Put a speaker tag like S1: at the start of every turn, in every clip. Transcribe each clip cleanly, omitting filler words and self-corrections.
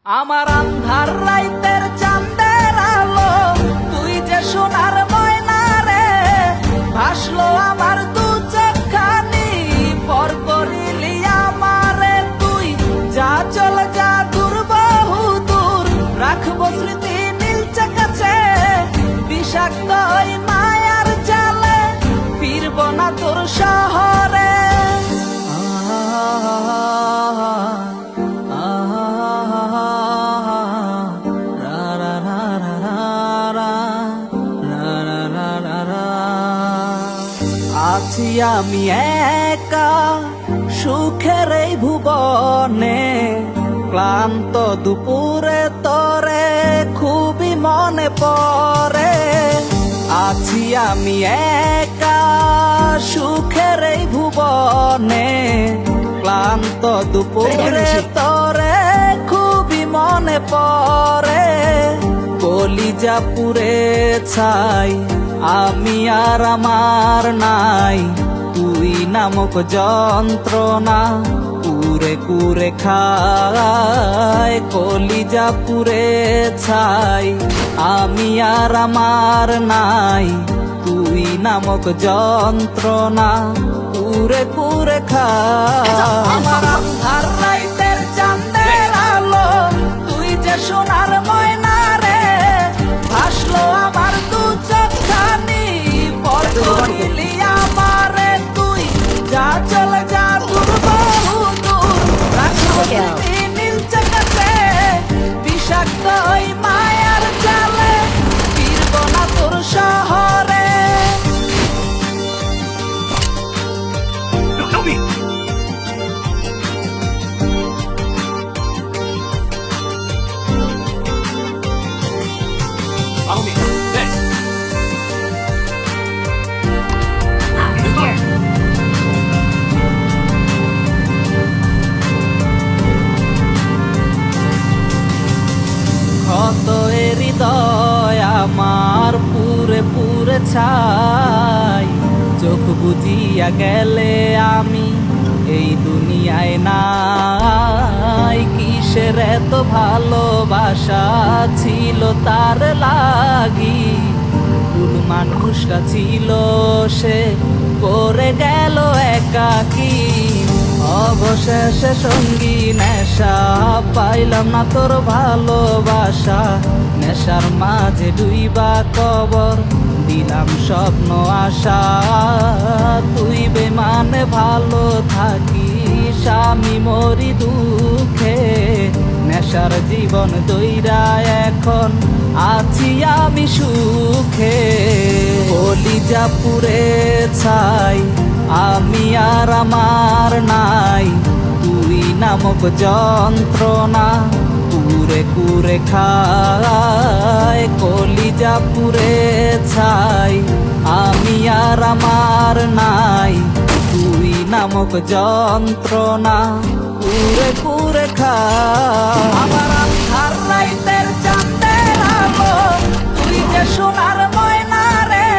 S1: আমার আন্ধার রাইতের চাঁদের আলো, তুই যে সোনার ময়না রে, ভাসলো আমার দু চোখখানি, পর করিলি আমারে তুই। যা চল যা দূর বহু দূর, রাখবো স্মৃতি নীলচে কাছে, বিষাক্ত ওই মায়ার জালে, ফিরব না তোর শহরে। আছি আমি একা সুখের এই ভুবনে, ক্লান্ত দুপুরে তরে খুবই মনে পড়ে। আছি আমি একা সুখের এই ভুবনে, ক্লান্ত দুপুরে তরে খুবই মনে পড়ে। কলিজা পুড়ে ছাই আমি আর আমার নাই, তুই নামক যন্ত্রণা কুরে কুরে খায়। কলিজা পুড়ে ছাই আমি আর আমার নাই, তুই নামক যন্ত্রণা কুরে কুরে খায়। আমার আন্ধার রাইতের চাঁদের আলো, তুই যে সোনার ময়না রে, ভাসলো আমার দু চোখখানি, পর করিলি আমারে তুই। যা চলে যা দূর বহু দূর, রাখবো স্মৃতি নীলচে কাছে, বিষাক্ত ওই মায়ার জালে, ফিরব না তোর শহরে।
S2: Follow me. This.
S1: ক্ষত হৃদয় আমার পুরে পুরে ছাই, চোখ বুজিয়া গেলে আমি এই দুনিয়ায় নাই। কিসের এত ভালোবাসা ছিল তার লাগি, কোন মানুষটা ছিল সে করে গেল একাকী। অবশেষে সঙ্গী নেশা, পাইলাম না তোর ভালোবাসা, নেশার মাঝে ডুইবা কবর দিলাম স্বপ্ন আশা। তুই বেমানে ভালো থাকিস, আমি মরি দুঃখে, নেশার জীবন দইরা এখন আছি আমি সুখে। কলিজা পুড়ে ছাই আমি আর আমার নাই, তুই নামক যন্ত্রণা কুরে কুরে খায়। কলিজা পুড়ে ছাই আমি আর আমার নাই, তুই নামক যন্ত্রণা কুরে কুরে খায়। আমার আন্ধার রাইতের চাঁদের আলো, তুই যে সোনার ময়না রে,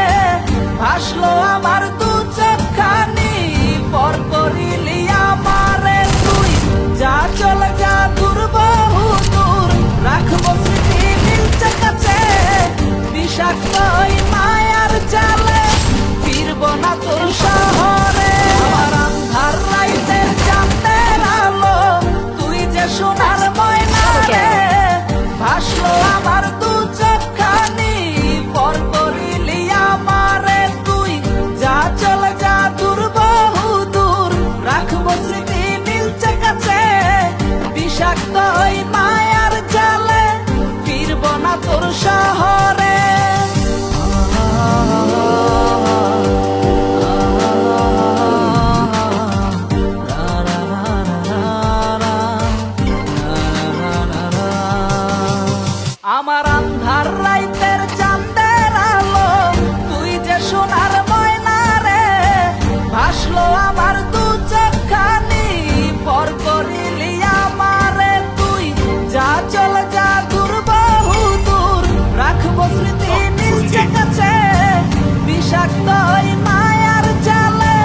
S1: ভাসলো আমার দু চোখখানি, পর করিলি আমারে তুই। যা চলে যা দূর বহু দূর, রাখবো স্মৃতি নীলচে কাছে, বিষাক্ত ওই মায়ার জালে, ফিরব না তোর শহরে। আমার আন্ধার রাইতের চাঁদের আলো, তুই যে সোনার ময়না রে, ভাসলো আমার দু চোখখানি, পর করিলি আমারে তুই। যা চলে যা দূর বহু দূর, রাখবো স্মৃতি নীলচে কাছে, বিষাক্ত ওই মায়ার জালে, ফিরব না তোর শহরে। আমার আন্ধার রাইতের চাঁদের আলো, তুই যে সোনার ময়না রে, ভাসলো আমার দু চোখখানি, পর করিলি আমারে তুই। যা চলে যা দূর বহু দূর, রাখবো স্মৃতি নীলচে কাছে, বিষাক্ত ওই মায়ার জালে,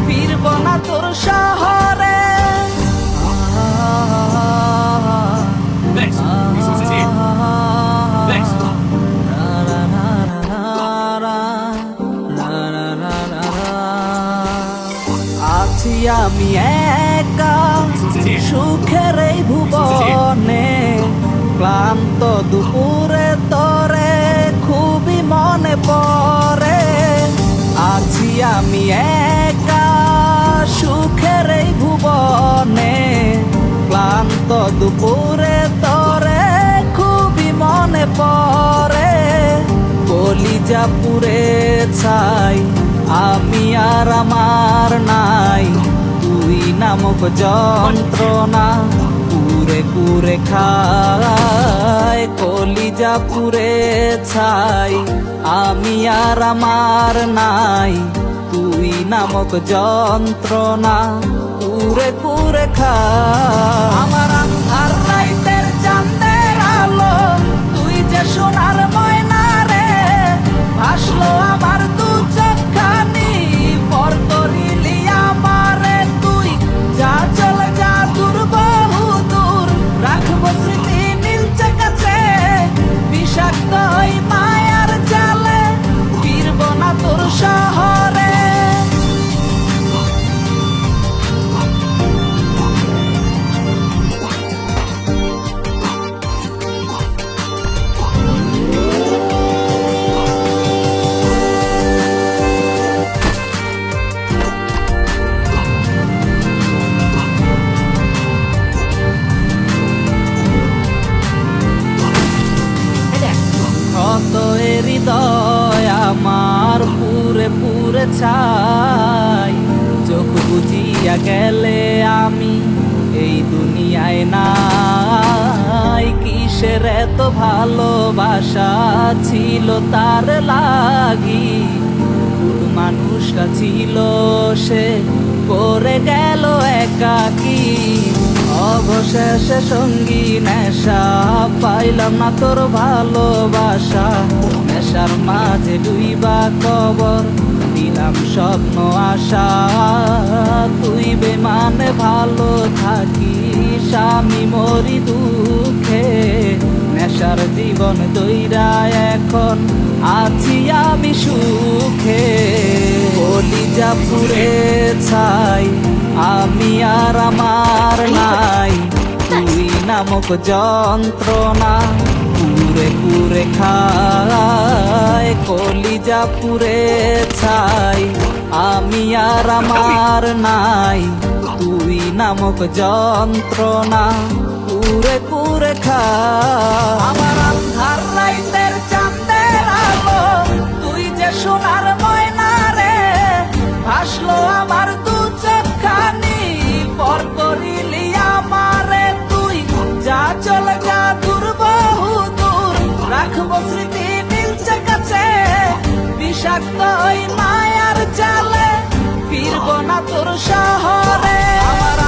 S1: ফিরব না তোর শহরে।
S2: This. Next，你是自己。Next，
S1: আছি আমি একা সুখের এই ভুবনে, ক্লান্ত দুপুরে তরে খুবই মনে পড়ে। আছি আমি একা সুখের এই ভুবনে, ক্লান্ত দুপুরে তরে খুবই মনে পড়ে। কলিজা পুড়ে ছাই আমি আর আমার নাই, তুই নামক যন্ত্রণা কুরে কুরে খায়। কলিজা পুড়ে ছাই আমি আর আমার নাই, তুই নামক যন্ত্রণা কুরে কুরে খায়। আমার আন্ধার রাইতের চাঁদের আলো, তুই যে সোনার ময়না রে, ভাসলো আমার দু চোখখানি, পর করিলি আমারে তুই। যা চলে যা দূর বহু দূর, রাখবো স্মৃতি নীলচে কাছে, বিষাক্ত ওই মায়ার জালে ফিরব না তোর শহরে। কত হৃদয় আমার পুরে পুরে ছাই, চোখ বুঝিয়া গেলে আমি এই দুনিয়ায় নাই। কিসের এত ভালোবাসা ছিল তার লাগি, কোন মানুষটা ছিল সে করে গেল একাকী। অবশেষে সঙ্গী নেশা পাইলাম না তোর ভালোবাসা, নেশার মাঝে ডুইবা কবর দিলাম স্বপ্ন আশা। তুই বেমানে ভালো থাকিস আমি মরি দুঃখে, নেশার জীবন দইরা এখন আছি আমি সুখে। কলিজা পুড়ে ছাই আমি আর আমার নাই, তুই নামক যন্ত্রণা পুরে পুরে খায়। কলিজা পুড়ে ছাই আমি আর আমার নাই, তুই নামক যন্ত্রণা পুরে পুরে খায়। আমার আন্ধার রাইতের চাঁদের আলো, তুই যে সোনার ময়না রে, ভাসলো আমার দু চোখখানি, পর করিলি আমারে তুই। যা চলে যা দূর বহু দূর, রাখবো স্মৃতি নীলচে কাছে, বিষাক্ত ওই মায়ার জালে ফিরব না তোর শহরে। আমার